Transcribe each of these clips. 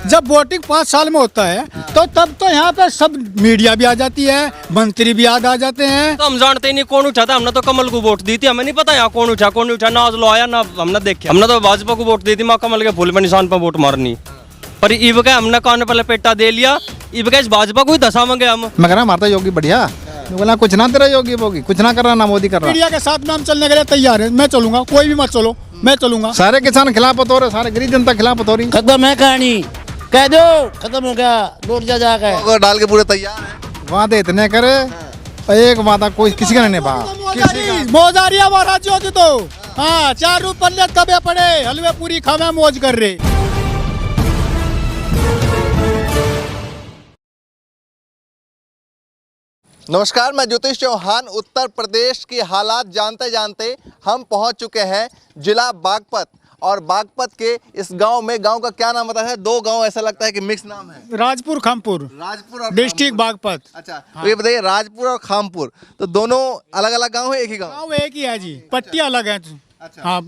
जब वोटिंग 5 साल में होता है तो तब तो यहाँ पे सब मीडिया भी आ जाती है, मंत्री भी याद आ जाते हैं। तो हम जानते ही नहीं कौन उठा था, हमने तो कमल को वोट दी थी, हमें नहीं पता यहाँ कौन नहीं उठा, ना आज आया ना हमने देखा। हमने तो भाजपा को वोट दी थी, माँ कमल के फूल पे निशान पर वोट मारनी, पर इब का हमने कान पे लपेटा दे लिया, इब का इस भाजपा को ही दशा मंगे हम। मैं कह रहा मारता योगी बढ़िया, बोला कुछ ना तेरा योगी वोगी, कुछ ना कर रहा ना मोदी कर रहा। मीडिया के साथ में हम चलने के लिए तैयार है, मैं चलूंगा, कोई भी मत चलो, मैं चलूंगा। सारे किसान खिलाफ हो रहे, सारे गरीब जनता खिलाफ हो रही। खत्म है कहानी, कह दो खत्म हो गया, लौट जा जाकर डाल के पूरे तैयार है। वादे इतने करे, एक वादा कोई किसी का नहीं निभा। मौज आ रही है महाराज जी तो, हाँ 4 रुपये कबे पड़े, हलवे पूरी खावे मौज कर रहे। नमस्कार, मैं ज्योतिष चौहान। उत्तर प्रदेश की हालात जानते जानते हम पहुंच चुके हैं जिला बागपत, और बागपत के इस गांव में, गांव का क्या नाम बताया है? 2 गांव ऐसा लगता है कि मिक्स नाम है। राजपुर खामपुर, राजपुर और डिस्ट्रिक्ट बागपत। अच्छा, तो ये बताइए, राजपुर और खामपुर तो दोनों अलग अलग गांव है, एक ही गांव? गाँव एक ही है जी, पट्टी अलग है। अच्छा। हाँ,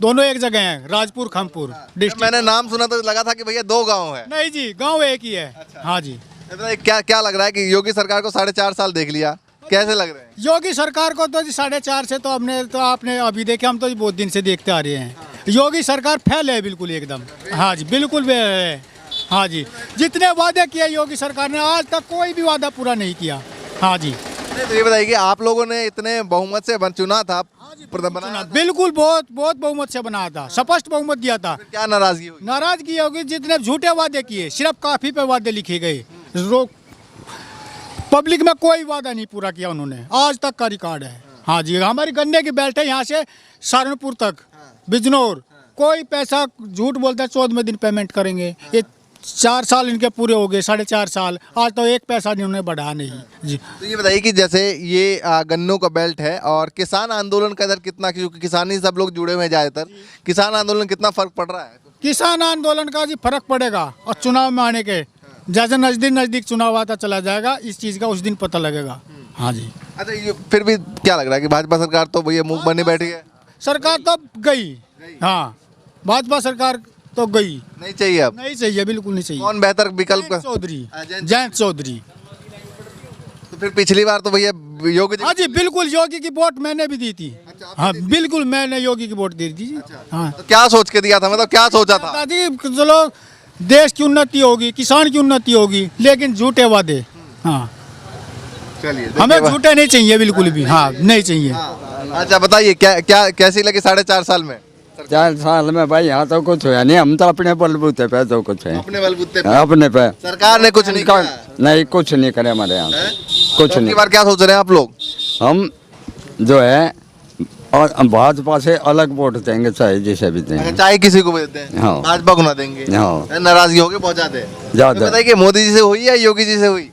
दोनों एक जगह है, राजपुर खामपुर डिस्ट्रिक्ट। मैंने नाम सुना तो लगा था कि भैया 2 गांव है। नहीं जी, गाँव एक ही है। हाँ जी। क्या क्या लग रहा है कि योगी सरकार को 4.5 साल देख लिया, कैसे लग रहे हैं? योगी सरकार को तो जी 4.5 से तो आपने अभी देखे, हम तो बहुत दिन से देखते आ रहे हैं। योगी सरकार फेल है बिल्कुल एकदम। हाँ जी, बिल्कुल फेल है। हाँ जी, जितने वादे किए योगी सरकार ने, आज तक कोई भी वादा पूरा नहीं किया। हाँ जी। तो ये बताइए कि आप लोगों ने इतने बहुमत से चुना था, बनाया था? बिल्कुल बहुत बहुमत से बनाया था, स्पष्ट बहुमत दिया था। क्या नाराजगी हुई? नाराजगी होगी, जितने झूठे वादे किए, सिर्फ काफी पे वादे लिखे गए, पब्लिक में कोई वादा नहीं पूरा किया उन्होंने, आज तक का रिकॉर्ड है। हाँ जी, हमारी गन्ने की बेल्ट है यहाँ से सहारनपुर तक, बिजनौर, कोई पैसा झूठ बोलता है 14वें दिन पेमेंट करेंगे। ये 4 साल इनके पूरे हो गए, 4.5 साल, आज तो 1 पैसा नहीं उन्होंने बढ़ा नहीं जी। तो ये बताइए कि जैसे ये गन्नों का बेल्ट है, और किसान आंदोलन का इधर कितना, क्योंकि किसानी सब लोग जुड़े हुए हैं ज़्यादातर, किसान आंदोलन कितना फर्क पड़ रहा है? किसान आंदोलन का जी फर्क पड़ेगा, और चुनाव में आने के जैसे नजदीक चुनाव आता चला जाएगा, इस चीज़ का उस दिन पता लगेगा। हाँ जी। अच्छा, ये फिर भी क्या लग रहा है कि भाजपा सरकार तो भैया मुंह बनी बैठी है? सरकार तो गई, हाँ, भाजपा सरकार तो गई, नहीं चाहिए अब? नहीं चाहिए, बिल्कुल नहीं चाहिए। कौन बेहतर विकल्प? जयंत चौधरी। तो फिर पिछली बार तो भैया योगी जी। हाँ जी, बिल्कुल योगी की वोट मैंने भी दी थी। हाँ बिल्कुल, मैंने योगी की वोट दी थी। हाँ, तो क्या सोच के दिया था, मतलब क्या सोचा था? चलो देश की उन्नति होगी, किसान की उन्नति होगी, लेकिन झूठे वादे। हाँ, चलिए, हमें झूठे नहीं चाहिए बिल्कुल भी। हाँ, नहीं चाहिए। अच्छा बताइए, क्या कैसी लगी 4.5 साल में? 4 साल में भाई यहाँ तो कुछ हुआ नहीं, हम तो अपने बलबूते पे तो कुछ है, अपने बलबूते पे? अपने पे। सरकार ने कुछ नहीं किया? नहीं, कुछ नहीं करे हमारे यहाँ, कुछ नहीं। बार क्या सोच रहे हैं आप लोग? हम जो है और भाजपा से अलग वोट देंगे, चाहे जिसे भी देंगे। चाहे किसी को भी देते हैं, हाँ। भाजपा को ना देंगे? हाँ। नाराजगी होगी बहुत ज्यादा। ज्यादा। बताइए कि मोदी जी से हुई या योगी जी से हुई?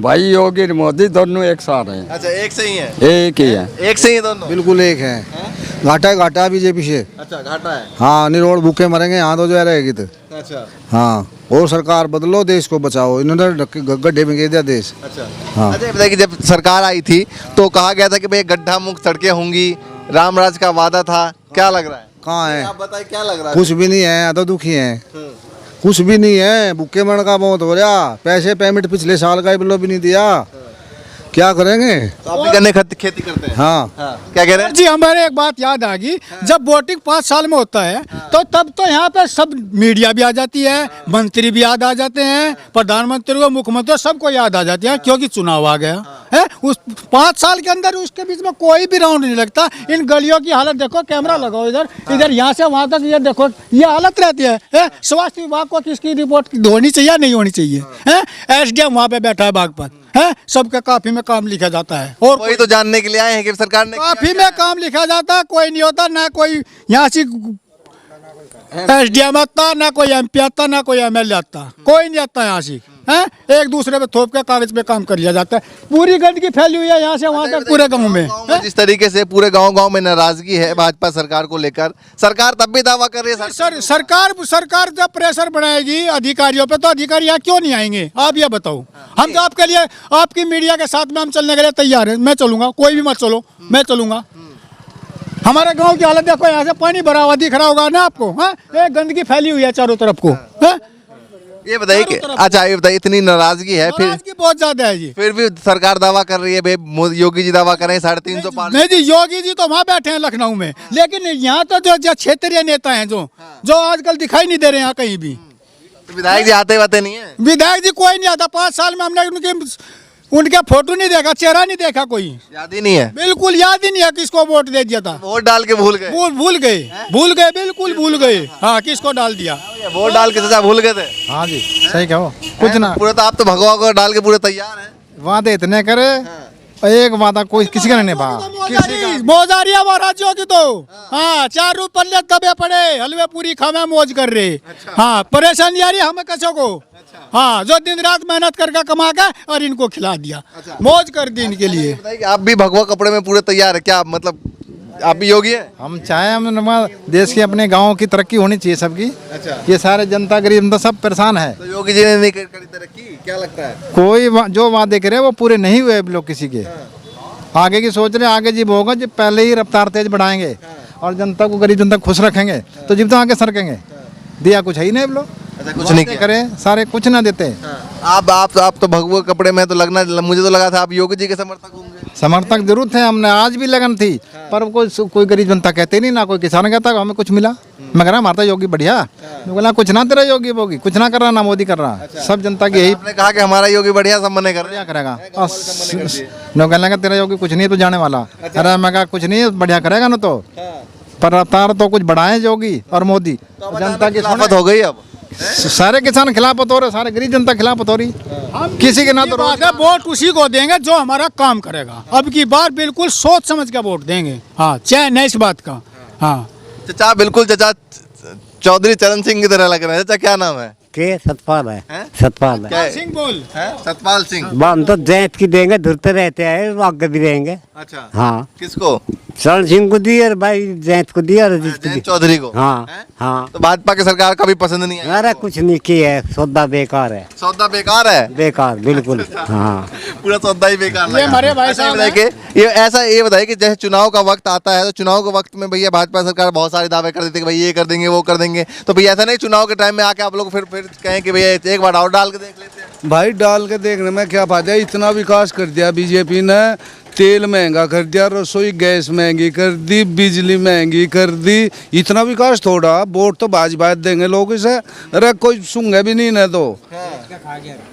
भाई योगी और मोदी दोनों एक साथ हैं। अच्छा, एक से ही है? एक ही है, एक से ही दोनों? बिल्कुल एक है, घाटा बीजेपी से। अच्छा, घाटा है। हाँ, नहीं रोड भूखे मरेंगे यहाँ तो जो रहेगी तो। अच्छा। हाँ, और सरकार बदलो, देश को बचाओ, इन्होंने गड्ढे में गिर दिया देश। अच्छा। हाँ। अच्छा, बताइए कि जब सरकार आई थी तो कहा गया था कि भाई गड्ढा मुक्त सड़कें होंगी, रामराज का वादा था, क्या लग रहा है? कहाँ है? आप बताइए क्या लग रहा है? कुछ भी नहीं है, तो दुखी है, कुछ भी नहीं है, भूखे मरने का बहुत हो रहा, पैसे पेमेंट पिछले साल का भी नहीं दिया, क्या करेंगे? तो आप भी गन्ने खेती करते हैं? हाँ। क्या कह रहे हैं? जी, हमारे एक बात याद आ गई, जब वोटिंग 5 साल में होता है तो तब तो यहाँ पे सब मीडिया भी आ जाती है, मंत्री भी याद आ जाते हैं, प्रधानमंत्री को, मुख्यमंत्री सबको याद आ जाती है, क्योंकि चुनाव आ गया है। उस 5 साल के अंदर उसके बीच में कोई भी राउंड नहीं लगता। इन गलियों की हालत देखो, कैमरा लगाओ इधर यहाँ से वहाँ तक, ये देखो, ये हालत रहती है। स्वास्थ्य विभाग को किसकी रिपोर्ट होनी चाहिए, नहीं होनी चाहिए? SDM वहाँ पे बैठा है बागपत, है, सबके काफी में काम लिखा जाता है, और वही तो जानने के लिए आए हैं कि सरकार ने काफी में काम लिखा जाता है, कोई नहीं होता, ना कोई यहाँ से SDM आता, ना कोई MP आता, ना कोई MLA आता, कोई नहीं आता यहाँ से। हैं, एक दूसरे पे थोप के कागज पे काम कर लिया जाता है। पूरी गंदगी फैली हुई है यहाँ से वहाँ तक, पूरे गाँव में। जिस तरीके से पूरे गांव में नाराजगी है भाजपा सरकार को लेकर, सरकार तब भी दावा कर रही है। सरकार जब प्रेशर बनाएगी अधिकारियों पे, तो अधिकारी यहाँ क्यों नहीं आएंगे? आप ये बताओ। हम तो आपके लिए, आपकी मीडिया के साथ में हम चलने के लिए तैयार है, मैं चलूंगा, कोई भी मत चलो, मैं चलूंगा। हमारे गांव की हालत देखो, यहाँ से पानी भरा हुआ दिख रहा होगा ना आपको। हाँ, एक गंदगी फैली हुई है चारों तरफ को। ये बताइए कि चारों तरफ। अच्छा ये बताइए इतनी नाराजगी है फिर नाराजगी बहुत ज्यादा है जी। फिर भी सरकार दावा कर रही है भाई योगी जी दावा कर रहे हैं 350 पार। नहीं जी, योगी जी तो वहाँ बैठे हैं लखनऊ में, लेकिन यहाँ तो जो क्षेत्रीय नेता हैं जो आजकल दिखाई नहीं दे रहे हैं यहाँ कहीं भी। तो विधायक जी आते वाते नहीं है? विधायक जी कोई नहीं आता, 5 साल में हमने उनका फोटो नहीं देखा, चेहरा नहीं देखा, कोई याद ही नहीं है। बिल्कुल याद ही नहीं है किसको वोट दे दिया था। वोट डाल के भूल गए। भूल गए, बिल्कुल भूल गए। हाँ, किसको डाल दिया? वोट डाल के चाचा भूल गए थे। हाँ जी सही कहो, कुछ ना पूरा तो आप तो भगवा को डाल के पूरे तैयार हैं। वादे इतने करे, एक वादा कोई किसी का नहीं निभा। मौजारी हमारा राज्यों की तो हाँ 4 रूप पल्ले दबे पड़े, हलवे पूरी खावे मौज कर रहे। हाँ, परेशानी आ रही है हमें कसों को। हाँ, जो दिन रात मेहनत करके कमा के और इनको खिला दिया, मौज कर दी इनके लिए। बताइए कि आप भी भगवा कपड़े में पूरे तैयार है क्या? मतलब आप भी योगी हैं? हम चाहे हम देश की अपने गांव की तरक्की होनी चाहिए सबकी। अच्छा। ये सारे जनता गरीब जनता सब परेशान है। तो योगी जी ने नहीं करी तरक्की, क्या लगता है? कोई जो वादे करे वो पूरे नहीं हुए अभी लोग किसी के। आगे की सोच रहे आगे जीव होगा जब पहले ही रफ्तार तेज बढ़ाएंगे और जनता को गरीब जनता खुश रखेंगे तो जीव तो आगे सरकेंगे। दिया कुछ है ही नहीं अब लोग। अच्छा, कुछ नहीं किया। करें सारे कुछ ना देते। आप तो भगवा कपड़े में तो लगना, मुझे तो लगा था आप योगी जी के समर्थक होंगे। समर्थक जरूर थे, हमने आज भी लगन थी, पर कोई गरीब जनता कहते नहीं, ना कोई किसान कहता हमें कुछ मिला। मैं कह रहा हमारा योगी बढ़िया, मैं बोला कुछ ना तेरा योगी वोगी कुछ ना कर रहा, ना मोदी कर रहा। सब जनता की यही आपने कहा कि हमारा योगी बढ़िया सब मने कर रहे क्या हैं। करेगा। लोग कहने लगा तेरा योगी कुछ नहीं तो जाने वाला। अरे मैं कहा कुछ नहीं बढ़िया करेगा ना, तो पर रफ्तार तो कुछ बढ़ाए योगी और मोदी। जनता की खिलाफत हो गई अब। सारे किसान खिलाफत हो रहे, सारे गरीब जनता खिलाफत हो रही। किसी के ना तो बात है, वोट उसी को देंगे जो हमारा काम करेगा। अब की बार बिल्कुल सोच समझ के वोट देंगे। हाँ, चैन नहीं इस बात का। हाँ चाचा बिल्कुल चाचा चौधरी चरण सिंह की तरह लग रहे हैं। चाचा क्या नाम है? के सतपाल है, हैं? सतपाल है। क्या है? सिंह बोल। सतपाल सिंह। हम तो जैत की देंगे, धुरते रहते हैं, वो आगे भी रहेंगे। अच्छा, हाँ, किसको? शरण सिंह को दी और भाई जैत को दी और अजीत को जयंत दी। चौधरी को। हाँ हैं? हाँ। तो भाजपा की सरकार कभी पसंद नहीं है? अरे कुछ नहीं किया है, सौदा बेकार है, सौदा बेकार है। बेकार बिल्कुल। हाँ, पूरा सौदा ही बेकार लगा। ये हमारे भाई अच्छा, साहब ये बताइए कि ये बताइए कि जैसे चुनाव का वक्त आता है तो चुनाव के वक्त में भैया भाजपा सरकार बहुत सारे दावे कर देती है कि भाई ये कर देंगे वो कर देंगे, तो भैया ऐसा नहीं चुनाव के टाइम में आके आप लोग फिर कहें कि भैया एक बार और डाल के देख लेते हैं? भाई डाल के देखने में क्या फायदा है? इतना विकास कर दिया बीजेपी ने, तेल महंगा कर दिया, रसोई गैस महंगी कर दी, बिजली महंगी कर दी। इतना विकास थोड़ा, वोट तो भाजपा देंगे लोग इसे। अरे कोई सुंगे भी नहीं ना, तो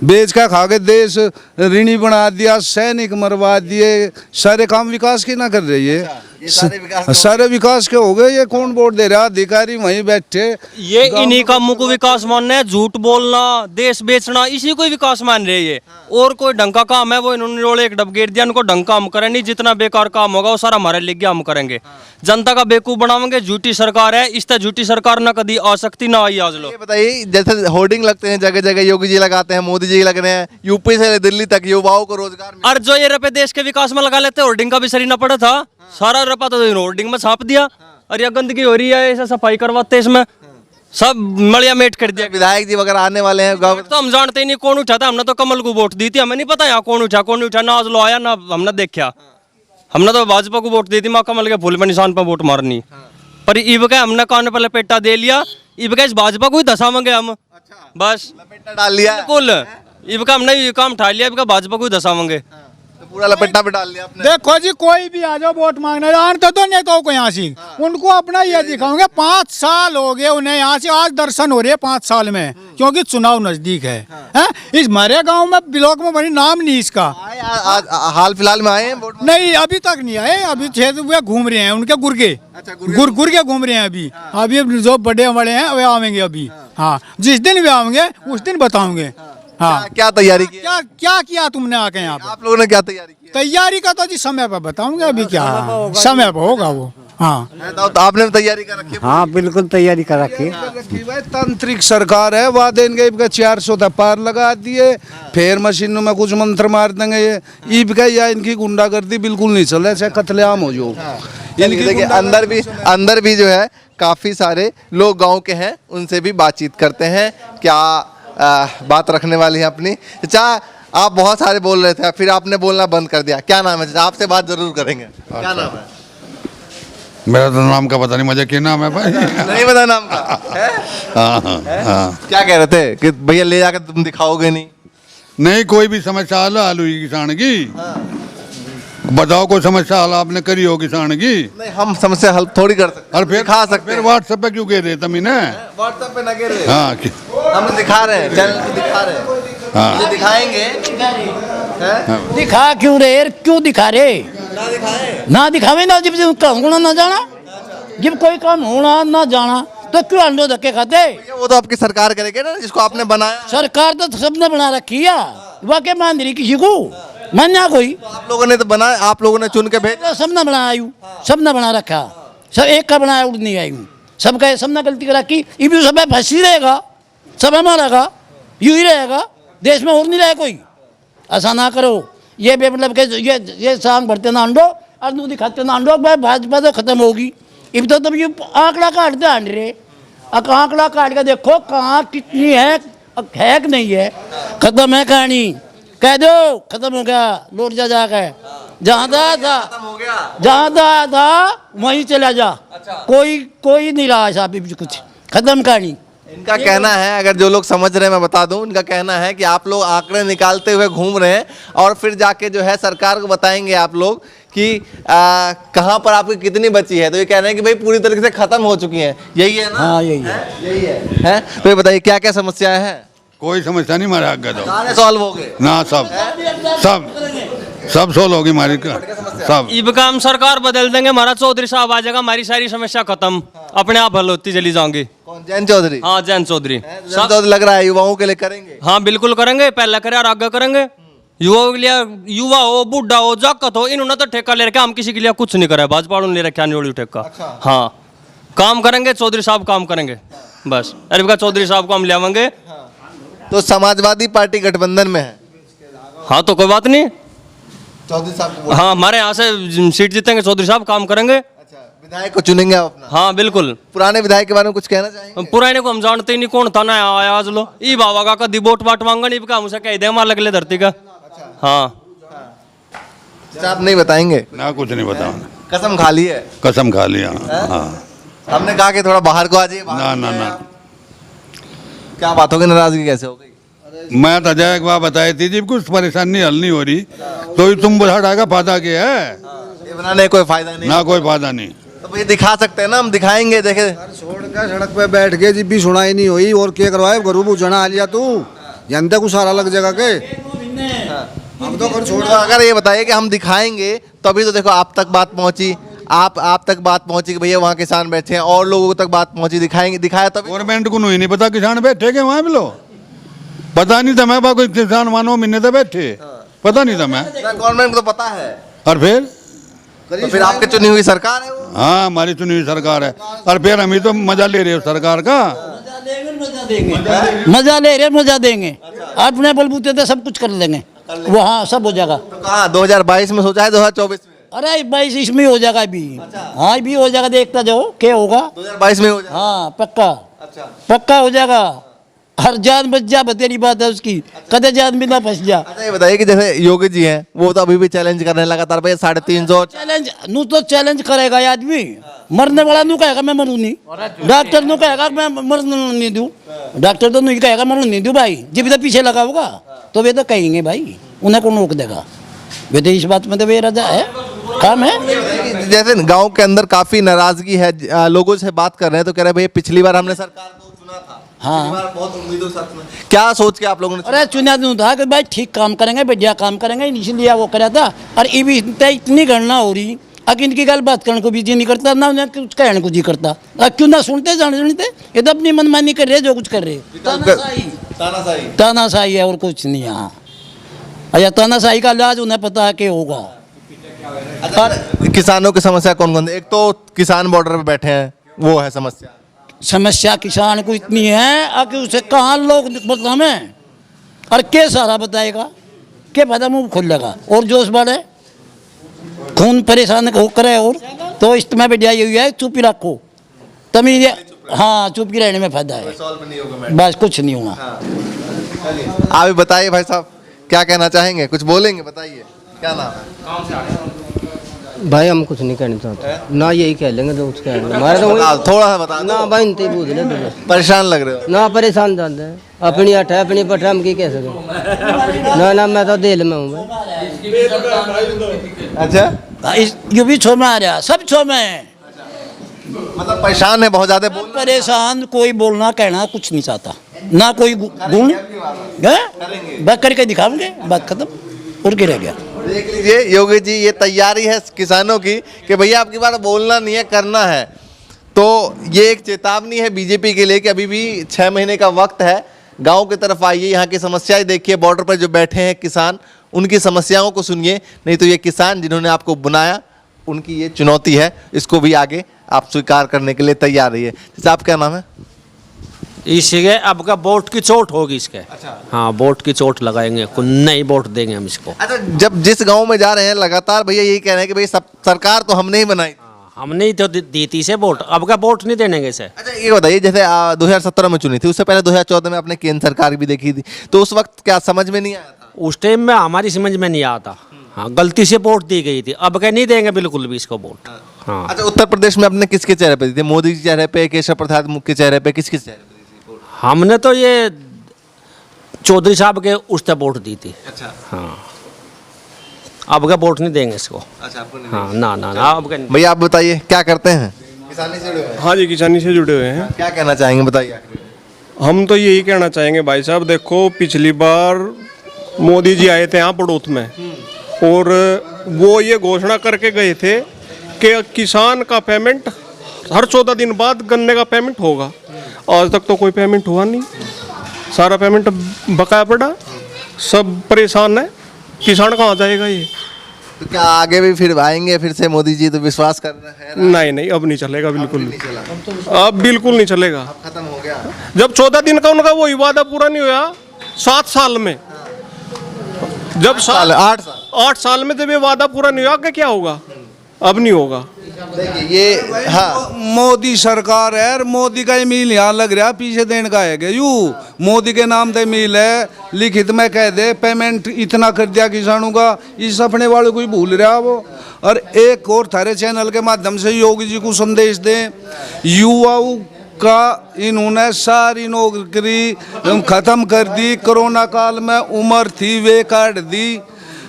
बेच का खा के देश ऋणी बना दिया, सैनिक मरवा दिए, सारे काम विकास की ना कर रही है। ये सारे विकास के हो गए, ये कौन वोट दे रहा? अधिकारी वहीं बैठे। ये इन्हीं कामों को विकास मानना है, झूठ बोलना, देश बेचना, इसी को ही विकास मान रहे हैं। और कोई ढंग का काम है वो इन्होंने रोले एक डब गेर दिया, इनको ढंग काम करें नहीं। जितना बेकार काम होगा वो सारा हमारे लिए हम करेंगे। जनता का बेवकूफ बनाएंगे। झूठी सरकार है, इस तरह झूठी सरकार ना कभी आ सकती ना आई आज लोग। ये बताइए जैसे होर्डिंग लगते हैं जगह जगह, योगी जी लगाते हैं, मोदी जी लग रहे हैं, यूपी से दिल्ली तक युवाओं को रोजगार मिले। और जो ये रुपए देश के विकास में लगा लेते, होर्डिंग का भी सरी ना पड़ा था, सारा रुपया तो होर्डिंग में छाप दिया। और ये गंदगी हो रही है, ऐसा सफाई करवाते इसमें सब मलिया मेट कर दिया। विधायक जी वगैरह आने वाले हैं गाँव में। तो हम जानते ही नहीं कौन उठाता। हमने तो कमल को वोट दी थी, हमें नहीं पता यहाँ कौन उठा कौन नहीं उठा, ना आज लो आया ना हमने देखा। हमने तो भाजपा को वोट दी थी, माँ कमल के फूल पे निशान पर वोट मारनी। पर इब का हमने कान पर लपेटा दे लिया, इब का इस भाजपा को ही धसावेंगे हम। बस लपेटा डाल लिया, बिल्कुल इब का हमने ये काम उठा लिया, इब का भाजपा को ही धसावेंगे। तो पूरा लपेटा पे डाल लिया आपने। देखो जी, कोई भी आ जाओ वोट मांगने, जानते तो नेताओं को यहाँ से उनको अपना ये दिखाओगे। 5 साल हो गए उन्हें यहाँ से, आज दर्शन हो रहे हैं 5 साल में, क्योंकि चुनाव नजदीक है। हैं? इस हमारे गांव में ब्लॉक में बनी नाम नहीं इसका। आए आज हाल फिलहाल में आए हैं वोट मांगने? नहीं, अभी तक नहीं आए। अभी क्षेत्र में घूम रहे हैं, उनके गुर्गे अच्छा, गुर्गे घूम रहे हैं अभी। अभी जो बड़े बड़े हैं वे आवेंगे अभी। हाँ, जिस दिन वे आवेंगे उस दिन बताऊंगे। हाँ, क्या तैयारी की है? क्या क्या किया तुमने आके यहाँ पे? आप लोगों ने क्या तैयारी की है? तैयारी का तो जी समय पर बताऊंगे, अभी क्या समय पर होगा वो। हाँ, तो आपने तैयारी कर रखी है? हाँ बिल्कुल तैयारी कर रखी है। रखी भाई तांत्रिक सरकार है, वादे इनके 400 तक पार लगा दिए, फिर मशीनों में कुछ मंत्र मार देंगे। ये ईब का या इनकी गुंडागर्दी बिल्कुल नहीं चल रहा है, चाहे कत्लेआम हो जो। इनकी देखिए अंदर भी जो है काफी सारे लोग गांव के हैं, उनसे भी बातचीत करते हैं। क्या बात रखने वाली है अपनी। चाचा आप बहुत सारे बोल रहे थे, फिर आपने बोलना बंद कर दिया, क्या नाम है चाचा? आपसे बात जरूर करेंगे। क्या नाम है? मेरा तो नाम का पता नहीं, मुझे क्या नाम है भाई। नहीं पता नाम का है? हाँ हाँ हाँ। क्या कह रहे थे कि भैया ले जाकर तुम दिखाओगे नहीं? नहीं, कोई भी समस्या हल हुई किसान की, बताओ कोई समस्या हल आपने करी हो किसान की? नहीं, हम समस्या हल थोड़ी कर सकते, और फिर दिखा सकते फिर हैं। व्हाट्सएप पे क्यों कह रहे तमी ने? व्हाट्सएप पे ना कह रहे, हाँ हम दिखा रहे हैं, चैनल पे दिखा रहे हैं, हाँ ये दिखाएंगे हैं? दिखा क्यों रे यार, क्यों दिखा रे? ना दिखाएं? ना दिखावे ना, जब काम होना ना जाना, जब कोई काम होना ना जाना तो क्यों अंडो धक्के खाते? भैया, वो तो आपकी सरकार करेगी ना, जिसको आपने बनाया। सरकार तो सबने बना रखी है, वाकई मान रही किसी को मान्या कोई? आप लोगों ने तो बनाया, आप लोगों ने चुन के भेजा। सबने बनाया आयु, सबने बना रखा, सब एक का बनाया उड़ नहीं आयु, सबका सबने गलती करा की, ये भी सब फंसी रहेगा, सब हमारा यूं ही रहेगा, देश में और नहीं रहे कोई। ऐसा ना करो, ये मतलब के ये सांग भरते ना अंडो और दूध दिखाते ना अंडो, भाई भाजपा तो खत्म होगी। अब तो तब ये आंकड़ा काटते आंड रहे, आंकड़ा काट के देखो कहाँ कितनी है कि नहीं है, खत्म है कहानी, कह दो खत्म हो गया, लौट जा जाकर जहाँ था, जहाँ था वहीं चला जा। कोई नहीं रहा ऐसा अभी भी कुछ, खत्म कहानी। इनका कहना है, अगर जो लोग समझ रहे हैं मैं बता दूं, इनका कहना है कि आप लोग आंकड़े निकालते हुए घूम रहे हैं और फिर जाके जो है सरकार को बताएंगे आप लोग कि कहाँ पर आपकी कितनी बची है, तो ये कह रहे हैं कि भाई पूरी तरीके से खत्म हो चुकी है, यही है ना? हाँ यही है, यही है? तो ये बताइए क्या क्या समस्याएं हैं? कोई समस्या नहीं हमारे आगे तो सारे सॉल्व हो गए ना, सब सोल्व होगी हमारी सब। इब काम सरकार बदल देंगे, हमारा चौधरी साहब आ जाएगा, हमारी सारी समस्या खत्म, अपने आप हल होती चली जाऊंगी। कौन? जैन चौधरी? हाँ जैन चौधरी जैन चौधरी लग रहा है युवाओं के लिए करेंगे। हाँ बिल्कुल करेंगे, पहले करे और आगे करेंगे। युवाओं के लिए, युवा हो बूढ़ा हो जाकत हो, इन्होंने तो ठेका ले रखा, हम किसी के लिए कुछ नहीं करा, भाजपा ने ले रखा नहीं ठेका। हाँ काम करेंगे, चौधरी साहब काम करेंगे बस, अरे का चौधरी साहब को हम ले आवेंगे। तो समाजवादी पार्टी गठबंधन में है, हाँ तो कोई बात नहीं, चौधरी साहब को हाँ हमारे यहाँ से सीट जीतेंगे, चौधरी साहब काम करेंगे। अच्छा, विधायक को चुनेंगे आप अपना? हाँ बिल्कुल। पुराने विधायक के बारे में कुछ कहना चाहेंगे? पुराने को हम जानते ही नहीं, कौन था ना आया आज लो, ई बाबा का कदी वोट बाट मांगा नहीं, का मुझे कह दे हमारे लगले धरती का। हाँ आप नहीं बताएंगे? ना कुछ नहीं बताओ, कसम खा ली है? कसम खा लिया। हाँ हमने कहा कि थोड़ा बाहर को आ जाइए। ना ना ना, क्या बात हो गई, नाराजगी कैसे हो गई? मैं तो जय एक बात बताई थी, जब कुछ परेशानी हल नहीं हो रही तो ये तुम बुढ़ा का फायदा क्या है? ये बनाने का कोई फायदा नहीं, ना कोई फायदा नहीं। तो भाई दिखा सकते हैं ना, हम दिखाएंगे, देखे। छोड़ के सड़क पे बैठ के जब भी सुनाई नहीं हुई और क्या करवाए, घरू बुझना आ लिया तू, जनता को सारा लग जाएगा के हम तो कर छोड़। तो अगर ये बताइए कि हम दिखाएंगे तभी तो देखो आप तक बात पहुंची, आप तक बात पहुंची कि भैया वहाँ किसान बैठे हैं, और लोगों तक बात पहुंची, दिखाएंगे, दिखाया तभी। गवर्नमेंट को नहीं पता किसान बैठे के वहाँ भी लो, पता नहीं था मैं कोई किसान मानो महीने तो बैठे, पता नहीं था मैं। गवर्नमेंट को तो पता है, और फिर तो फिर आपके चुनी हुई सरकार है वो। हाँ हमारी चुनी हुई सरकार है, और फिर हम ही तो मजा ले रहे हो सरकार का। मजा ले रहे, मजा देंगे, अपने बलबूते से सब कुछ कर लेंगे, वो हाँ सब हो जाएगा। तो कहाँ 2022 में सोचा है, 2024 में? अरे 22 इसमें हो जाएगा अभी, हाँ भी हो जाएगा, देखता जाओ क्या होगा। 2022 में हो जाए? हाँ पक्का, अच्छा, पक्का हो जाएगा, हर जान बच जा, बतेरी बात है उसकी, कदे जान भी ना फंस जा। अच्छा ये बताइए कि जैसे योगी जी हैं, वो तो अभी भी चैलेंज कर रहे हैं लगातार, भैया 350। चैलेंज नू तो चैलेंज करेगा ये आदमी, मरने वाला नू कहेगा मैं मरूँ नहीं, डॉक्टर नू कहेगा मैं मरने नहीं दूँ, डॉक्टर तो नहीं कहेगा मरने नहीं दूँ भाई, जब तो पीछे लगा होगा तो वे तो कहेंगे भाई, उन्हें कौन रोक देगा, वे तो इस बात में तो वे रजा है, काम है। जैसे गांव के अंदर काफी नाराजगी है, लोगों से बात कर रहे हैं तो कह रहे हैं भैया पिछली बार हमने सरकार को चुना था, हाँ। पिछली बार बहुत उम्मीदों के साथ में। क्या सोच के आप लोगों ने? अरे चुना दूँ था कि भाई ठीक काम करेंगे, बढ़िया काम करेंगे, इसलिए वो करा था, और ये भी इतनी गणना हो रही, अगर इनकी गल बात करने को भी जी नहीं करता ना, उन्हें कुछ कहने को जी करता, क्यों ना सुनते जानते, ये तो अपनी मनमानी कर रहे जो कुछ कर रहे, तानाशाही है और कुछ नहीं। हाँ अच्छा, तानाशाही का इलाज उन्हें पता है कि होगा। अच्छा, किसानों की समस्या कौन कौन? एक तो किसान बॉर्डर पे बैठे हैं, वो है समस्या। समस्या किसान को इतनी है कि उसे कहाँ लोग बतावे, और क्या सारा बताएगा, क्या पता मुँह खोल लेगा, और जोश बढ़े खून परेशान हो करे, और तो इसमें बढ़िया यही है चुप ही रखो तभी, हाँ चुप ही रहने में फायदा है, बस कुछ नहीं होगा। आप भी बताइए भाई साहब, क्या कहना चाहेंगे, कुछ बोलेंगे, बताइए क्या नाम है? भाई हम कुछ नहीं कहना चाहते ना, यही कह लेंगे जो उसके हमारे तो थोड़ा सा बता ना भाई इनते पूछ ले तो बस। परेशान लग रहे हो। ना परेशान जाते हैं, अपनी अठ है अपनी पठ है, हम की कह सके ना ना, मैं तो दिल में हूँ भाई। अच्छा, ये भी छो में आ रहा, सब छो में है। मतलब परेशान है बहुत ज्यादा बोल। परेशान, कोई बोलना कहना कुछ नहीं चाहता, ना कोई गुण बात करके दिखाओगे, बात खत्म और क्या रह गया। देख लीजिए योगी जी, ये तैयारी है किसानों की कि भैया आपकी बार बोलना नहीं है, करना है। तो ये एक चेतावनी है बीजेपी के लिए कि अभी भी 6 महीने का वक्त है, गांव की तरफ आइए, यहाँ की समस्याएं देखिए, बॉर्डर पर जो बैठे हैं किसान, उनकी समस्याओं को सुनिए। नहीं तो ये किसान जिन्होंने आपको बुनाया, उनकी ये चुनौती है, इसको भी आगे आप स्वीकार करने के लिए तैयार रहिए। जैसे आप, क्या नाम है? इसके अब का वोट की चोट होगी इसके। अच्छा। हाँ, वोट की चोट लगाएंगे, नहीं वोट देंगे हम इसको। अच्छा, जब जिस गांव में जा रहे हैं लगातार भैया यही कह रहे हैं कि भाई सब सरकार तो हमने ही बनाई। हमने ही तो दी थी से वोट, अब का वोट नहीं देने से। अच्छा, ये बताइए, जैसे 2017 में चुनी थी, उससे पहले 2014 में आपने केंद्र सरकार भी देखी थी, तो उस वक्त क्या समझ में नहीं आया था? उस टाइम में हमारी समझ में नहीं आता। हाँ, गलती से वोट दी गई थी, अब क्या नहीं देंगे बिल्कुल भी इसको वोट। हाँ। अच्छा, उत्तर प्रदेश में आपने किसके चेहरे पे दी थी? मोदी के चेहरे पे, केशव प्रसाद के चेहरे पे, किसके चेहरे पे दी थी? हमने तो ये चौधरी साहब के उस तक वोट दी थी। अच्छा। हाँ, अब का वोट नहीं देंगे इसको। अच्छा, आपको नहीं हाँ, ना ना ना, अब का नहीं। भैया आप बताइए क्या करते हैं? किसानी से जुड़े हुए हैं? हाँ जी, किसानी से जुड़े हुए हैं। क्या कहना चाहेंगे, बताइए। हम तो यही कहना चाहेंगे भाई साहब, देखो पिछली बार मोदी जी आए थे यहाँ पड़ोस में, और वो ये घोषणा करके गए थे कि किसान का पेमेंट हर 14 दिन बाद गन्ने का पेमेंट होगा। आज तक तो कोई पेमेंट हुआ नहीं, सारा पेमेंट बकाया पड़ा, सब परेशान है, किसान कहाँ जाएगा ये? तो क्या आगे भी फिर आएंगे फिर से मोदी जी, तो विश्वास कर रहे हैं? नहीं नहीं, अब नहीं चलेगा, बिल्कुल नहीं, अब बिल्कुल नहीं चलेगा। खत्म हो गया। जब 14 दिन का उनका वही वादा पूरा नहीं हुआ 7 साल में, जब 8 साल में जब ये वादा पूरा नहीं हुआ, क्या होगा? अब नहीं होगा। देखिए ये, हाँ, मोदी सरकार है और मोदी का ही मील यहाँ लग रहा, पीछे देने का है यू मोदी के नाम पे मील है, लिखित में कह दे पेमेंट इतना कर दिया किसानों का, इस अपने वाले को ही भूल रहा वो। और एक और थारे चैनल के माध्यम से योगी जी को संदेश दें, युवाओं का इन्होंने सारी नौकरी खत्म कर दी, कोरोना काल में उम्र थी वे काट दी,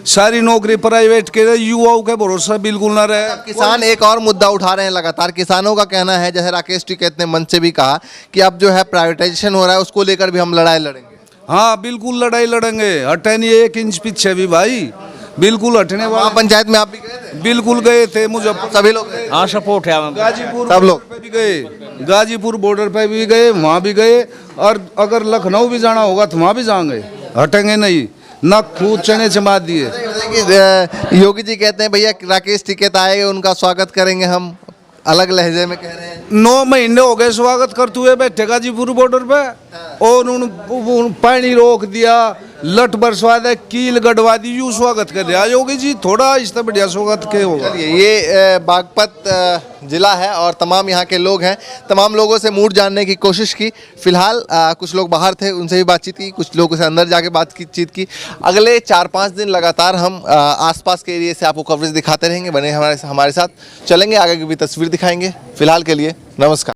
सारी नौकरी प्राइवेट के, युवाओं के भरोसा बिल्कुल ना रहे। किसान एक और मुद्दा उठा रहे हैं लगातार। किसानों का कहना है, जैसे राकेश टिकैत ने मंच से भी कहा कि अब जो है प्राइवेटाइजेशन हो रहा है, उसको लेकर भी हम लड़ाई लड़ेंगे। हाँ, बिल्कुल लड़ाई लड़ेंगे, हटे नहीं 1 इंच पीछे भी भाई, बिल्कुल हटने वाला। पंचायत में आप भी गए थे? बिल्कुल गए थे, मुजफ्फर सभी लोग गए? हाँ, सपोर्ट है। गाजीपुर सब लोग पे भी गए, गाजीपुर बॉर्डर पे भी गए, वहाँ भी गए, और अगर लखनऊ भी जाना होगा तो वहाँ भी जाएंगे, हटेंगे नहीं, ना खूब चने चमा दिए। योगी जी कहते हैं भैया राकेश टिकैत आए, उनका स्वागत करेंगे हम, अलग लहजे में कह रहे हैं। 9 महीने हो गए स्वागत करते हुए बैठे गाजीपुर बॉर्डर पे, और उन पानी रोक दिया, लट बरसवा दे, कील गड़वा दी, यूँ स्वागत कर रहे योगी जी, थोड़ा इससे बढ़िया स्वागत के होगा। ये बागपत जिला है और तमाम यहाँ के लोग हैं, तमाम लोगों से मूड जानने की कोशिश की। फिलहाल कुछ लोग बाहर थे, उनसे भी बातचीत की, कुछ लोगों से अंदर जाके बातचीत की। अगले 4-5 दिन लगातार हम आसपास के एरिया से आपको कवरेज दिखाते रहेंगे, बने हमारे साथ चलेंगे, आगे की भी तस्वीर दिखाएंगे। फिलहाल के लिए नमस्कार।